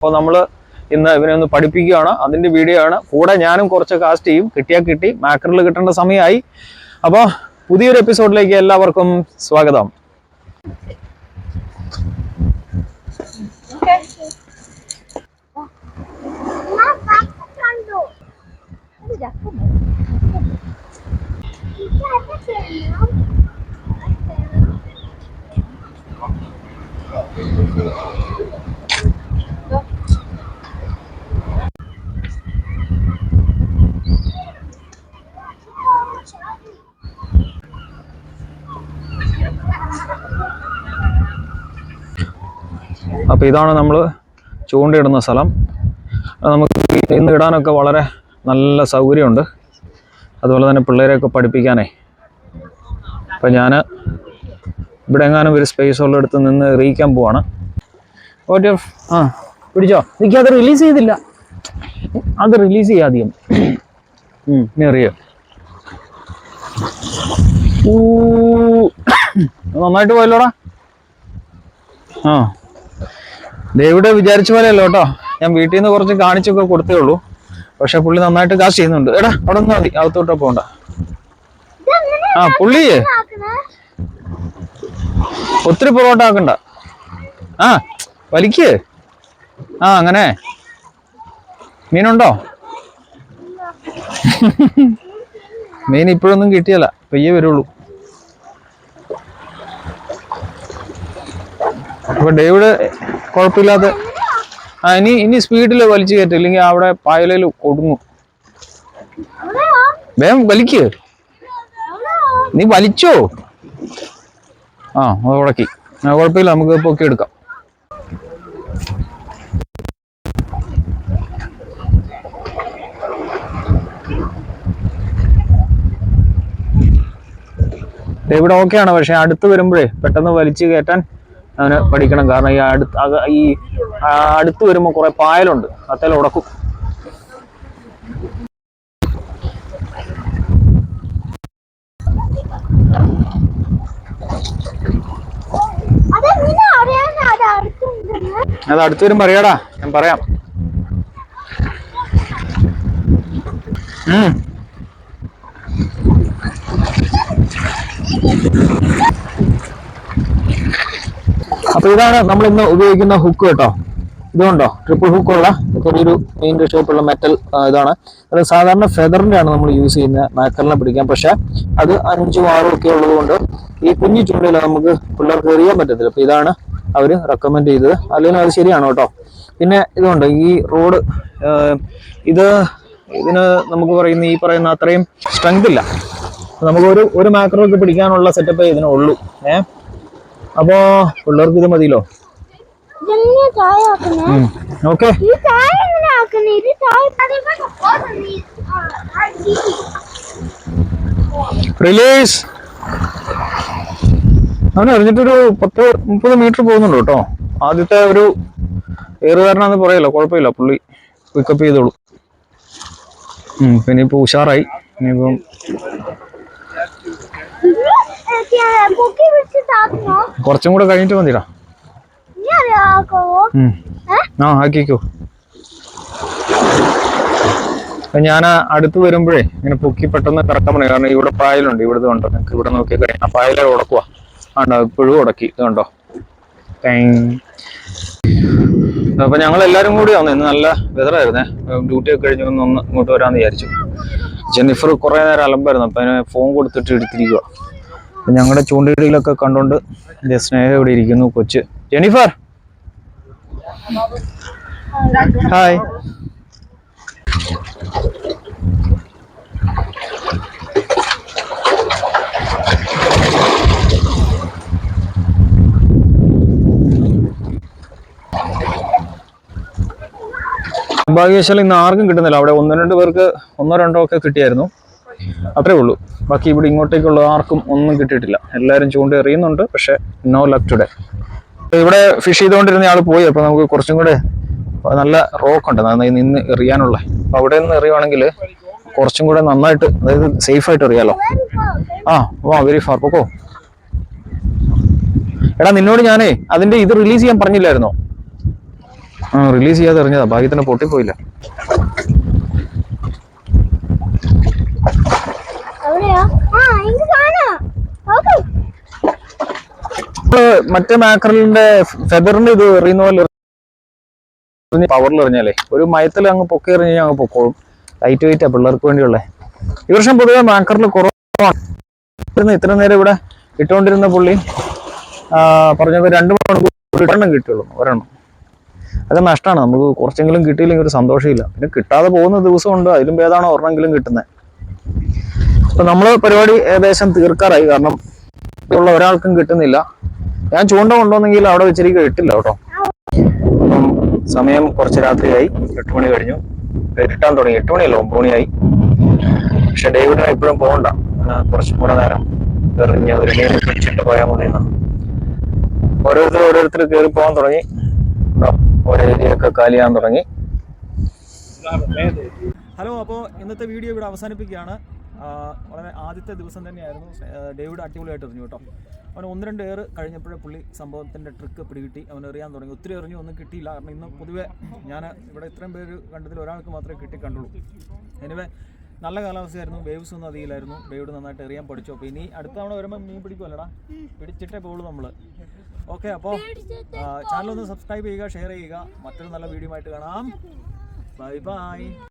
അപ്പോൾ നമ്മൾ ഇന്ന് ഇവനെ ഒന്ന് പഠിപ്പിക്കുകയാണ്, അതിൻ്റെ വീഡിയോ ആണ്. കൂടെ ഞാനും കുറച്ച് കാസ്റ്റ് ചെയ്യും. കിട്ടിയാൽ കിട്ടി, മാക്കറിൽ കിട്ടേണ്ട സമയമായി. അപ്പോൾ പുതിയൊരു എപ്പിസോഡിലേക്ക് എല്ലാവർക്കും സ്വാഗതം. അപ്പോൾ ഇതാണ് നമ്മൾ ചൂണ്ടയിടുന്ന സ്ഥലം. നമുക്ക് ഇന്ന് ഇടാനൊക്കെ വളരെ നല്ല സൗകര്യമുണ്ട്. അതുപോലെ തന്നെ പിള്ളേരെയൊക്കെ പഠിപ്പിക്കാനേ. അപ്പം ഞാൻ ഇവിടെ എങ്ങാനും ഒരു സ്പേസ് ഉള്ളിടത്ത് നിന്ന് എറിയിക്കാൻ പോവാണ്. പിടിച്ചോ, എനിക്ക് അത് റിലീസ് ചെയ്തില്ല. അത് റിലീസ് ചെയ്യാധികം ഇനി എറിയോ. നന്നായിട്ട് പോയല്ലോടാ. ഡേവിഡ് വിചാരിച്ച പോലെയല്ലോ കേട്ടോ. ഞാൻ വീട്ടിൽ നിന്ന് കുറച്ച് കാണിച്ചൊക്കെ കൊടുത്തേ ഉള്ളൂ. പക്ഷെ പുള്ളി നന്നായിട്ട് കാശ് ചെയ്യുന്നുണ്ട്. എടാ അവിടെ നിന്ന് മതി, അകത്തോട്ടോ പോണ്ട. പുള്ളിയേ ഒത്തിരി പൊറോട്ട ആക്കണ്ട. വലിക്ക്. അങ്ങനെ മീനുണ്ടോ? മീൻ ഇപ്പോഴൊന്നും കിട്ടിയല്ല, പെയ്യേ വരുള്ളൂ. അപ്പൊ ഡേവിഡ് കുഴപ്പമില്ലാതെ ഇനി സ്പീഡിൽ വലിച്ചു കയറ്റും, ഇല്ലെങ്കിൽ അവിടെ പായലയിൽ ഒടുങ്ങും. വേഗം വലിക്ക്. നീ വലിച്ചോ? അത് ഉടക്കി. കുഴപ്പമില്ല, നമുക്ക് പൊക്കി എടുക്കാം. ഇവിടെ ഓക്കെയാണ്. പക്ഷെ അടുത്ത് വരുമ്പോഴേ പെട്ടെന്ന് വലിച്ചു കയറ്റാൻ അവന് പഠിക്കണം. കാരണം ഈ അടുത്ത് വരുമ്പോൾ കുറെ പായലുണ്ട്, അത്തേൽ ഉടക്കും. അത് അടുത്ത് വരുമ്പോ അറിയാടാ, ഞാൻ പറയാം. അപ്പൊ ഇതാണ് നമ്മൾ ഇന്ന് ഉപയോഗിക്കുന്ന ഹുക്ക് കേട്ടോ. ഇതുകൊണ്ടോ ട്രിപ്പിൾ ഹുക്കുള്ള ചെറിയൊരു മീനിന്റെ ഷേപ്പുള്ള മെറ്റൽ ഇതാണ്. അത് സാധാരണ ഫെദറിന്റെ ആണ് നമ്മൾ യൂസ് ചെയ്യുന്ന മാക്കറിനെ പിടിക്കാൻ. പക്ഷെ അത് 5ഉം 6ഉം ഒക്കെ ഉള്ളത് കൊണ്ട് ഈ കുഞ്ഞു ചൂണ്ടയിൽ നമുക്ക് പിള്ളേർക്ക് എറിയാൻ പറ്റത്തില്ല. അപ്പൊ ഇതാണ് അവര് റെക്കമെൻഡ് ചെയ്തത്. അല്ലെങ്കിൽ അത് ശരിയാണ് കേട്ടോ. പിന്നെ ഇതുകൊണ്ട് ഈ റോഡ് ഇതിന് നമുക്ക് പറയുന്ന അത്രയും സ്ട്രെങ്ത് ഇല്ല. നമുക്ക് ഒരു മാക്കറൊക്കെ പിടിക്കാനുള്ള സെറ്റപ്പേ ഇതിനുള്ളൂ. അപ്പോ പിള്ളേർക്ക് ഇത് മതിയല്ലോ. Okay, release. അവന് എറിഞ്ഞിട്ടൊരു 10-30 മീറ്റർ പോകുന്നുണ്ട് കേട്ടോ. ആദ്യത്തെ ഒരു ഏറുകാരനാന്ന് പറയല്ലോ, കുഴപ്പമില്ല, പുള്ളി പിക്കപ്പ് ചെയ്തോളൂ. പിന്നെ ഇപ്പൊ ഉഷാറായി. ഇനിയിപ്പം കുറച്ചും കൂടെ കഴിഞ്ഞിട്ട് മതിടാ. ആക്കിക്കോ. ഞാൻ അടുത്ത് വരുമ്പോഴേ ഇങ്ങനെ പൊക്കി പെട്ടെന്ന് കറക്കാൻ പറ്റും. കാരണം ഇവിടെ പായലുണ്ട്. ഇവിടുത്തെ കണ്ടോ, നിങ്ങൾക്ക് ഇവിടെ നോക്കി കഴിഞ്ഞാൽ ആ പായല ഉടക്കുക. ഇപ്പോഴും ഉടക്കി. ഇത് കണ്ടോ. അപ്പൊ ഞങ്ങൾ എല്ലാരും കൂടി വന്നു. ഇന്ന് നല്ല വെതറായിരുന്നേ. ഡ്യൂട്ടി ഒക്കെ കഴിഞ്ഞ് ഒന്ന് ഇങ്ങോട്ട് വരാന്ന് വിചാരിച്ചു. ജെന്നിഫർ കുറെ നേരം അലമ്പായിരുന്നു. അപ്പൊ അതിന് ഫോൺ കൊടുത്തിട്ട് എടുത്തിരിക്കുക. ഞങ്ങളുടെ ചൂണ്ടയിലൊക്കെ കണ്ടോണ്ട് എന്റെ സ്നേഹം ഇവിടെ ഇരിക്കുന്നു. കൊച്ച് ജെന്നിഫർ, ഹായ്. ഭാഗ്യവശാൽ ഇന്ന് ആർക്കും കിട്ടുന്നില്ല. അവിടെ 1-2 പേർക്ക് 1-2 ഒക്കെ കിട്ടിയായിരുന്നു. അത്രേ ഉള്ളൂ. ബാക്കി ഇവിടെ ഇങ്ങോട്ടേക്കുള്ള ആർക്കും ഒന്നും കിട്ടിയിട്ടില്ല. എല്ലാവരും ചൂണ്ട എറിയുന്നുണ്ട്. പക്ഷെ നോ ലക്ക് ടുഡേ. ഇവിടെ ഫിഷ് ചെയ്തുകൊണ്ടിരുന്ന ആൾ പോയി. അപ്പൊ നമുക്ക് കുറച്ചും കൂടെ നല്ല റോക്ക് ഉണ്ട് നിന്ന് എറിയാനുള്ള. അപ്പൊ അവിടെ നിന്ന് എറിയുവാണെങ്കിൽ കുറച്ചും കൂടെ നന്നായിട്ട്, അതായത് സേഫ് ആയിട്ട് എറിയാലോ. Very far. പൊക്കോ. എടാ നിന്നോട് ഞാനേ അതിന്റെ ഇത് റിലീസ് ചെയ്യാൻ പറഞ്ഞില്ലായിരുന്നോ? റിലീസ് ചെയ്യാതെ എറിഞ്ഞതാ, ഭാഗ്യത്തിന് പൊട്ടിപ്പോയില്ല. മറ്റേ മാക്രലിന്റെ ഫെദറിന്റെ ഇത് എറിയുന്ന പോലെ പവറിൽ എറിഞ്ഞാലേ ഒരു മയത്തിൽ അങ്ങ് പൊക്കി എറിഞ്ഞ് അങ്ങ് പൊക്കോളും. ലൈറ്റ് വെയിറ്റാ പിള്ളേർക്ക് വേണ്ടിയുള്ള. ഈ വർഷം പൊതുവെ മാക്കറിൽ കുറവാണ്. ഇത്ര നേരം ഇവിടെ ഇട്ടുകൊണ്ടിരുന്ന പുള്ളി പറഞ്ഞത് 2 മണിക്കൂർ ഒരെണ്ണം കിട്ടുള്ളൂ, ഒരെണ്ണം. അതൊക്കെ നഷ്ടമാണ്. നമുക്ക് കുറച്ചെങ്കിലും കിട്ടിയില്ലെങ്കിൽ ഒരു സന്തോഷമില്ല. പിന്നെ കിട്ടാതെ പോകുന്ന ദിവസമുണ്ട്, അതിലും ഭേദമാണ് ഒരെണ്ണമെങ്കിലും കിട്ടുന്നത്. അപ്പൊ നമ്മള് പരിപാടി ഏകദേശം തീർക്കാറായി. കാരണം ഉള്ള ഒരാൾക്കും കിട്ടുന്നില്ല. ഞാൻ ചൂണ്ട കൊണ്ടുവന്നെങ്കിൽ അവിടെ വെച്ചിരിക്കും, ഇട്ടില്ല കേട്ടോ. അപ്പം സമയം കുറച്ച് രാത്രിയായി, 8 മണി കഴിഞ്ഞു. കിട്ടാൻ തുടങ്ങി. 8 മണിയല്ല, 9 മണിയായി. പക്ഷെ ഡേവിഡിനെ ഇപ്പോഴും പോകണ്ട, കുറച്ചും കൂടെ നേരം എറിഞ്ഞ് ഒരു മീൻ പിടിച്ചിട്ട് പോയാൽ മതി എന്നാണ്. ഓരോരുത്തർ കയറി പോകാൻ തുടങ്ങി. ഓരോ ഏരിയയൊക്കെ കാലിയാൻ തുടങ്ങി. ഹലോ, അപ്പോൾ ഇന്നത്തെ വീഡിയോ ഇവിടെ അവസാനിപ്പിക്കുകയാണ്. വളരെ ആദ്യത്തെ ദിവസം തന്നെയായിരുന്നു. ഡേവിഡ് അടിപൊളിയായിട്ട് എറിഞ്ഞു കേട്ടോ. അവന് 1-2 ഏറ് കഴിഞ്ഞപ്പോഴേ പുള്ളി സംഭവത്തിൻ്റെ ട്രിക്ക് പിടികിട്ടി. അവൻ എറിയാൻ തുടങ്ങി. ഒത്തിരി എറിഞ്ഞു, ഒന്നും കിട്ടിയില്ല. കാരണം ഇന്ന് പൊതുവെ ഞാൻ ഇവിടെ ഇത്രയും പേര് കണ്ടതിൽ ഒരാൾക്ക് മാത്രമേ കിട്ടിക്കണ്ടുള്ളൂ. എനിവേ നല്ല കാലാവസ്ഥയായിരുന്നു, വേവ്സ് ഒന്നും അധികമില്ലായിരുന്നു. ഡേവിഡ് നന്നായിട്ട് എറിയാൻ പഠിച്ചു. അപ്പോൾ ഇനി അടുത്ത തവണ വരുമ്പോൾ മീൻ പിടിക്കുമല്ലടാ, പിടിച്ചിട്ടേ പോകുള്ളൂ നമ്മൾ. ഓക്കെ, അപ്പോൾ ചാനലൊന്ന് സബ്സ്ക്രൈബ് ചെയ്യുക, ഷെയർ ചെയ്യുക. മറ്റൊരു നല്ല വീഡിയോ ആയിട്ട് കാണാം. Bye bye.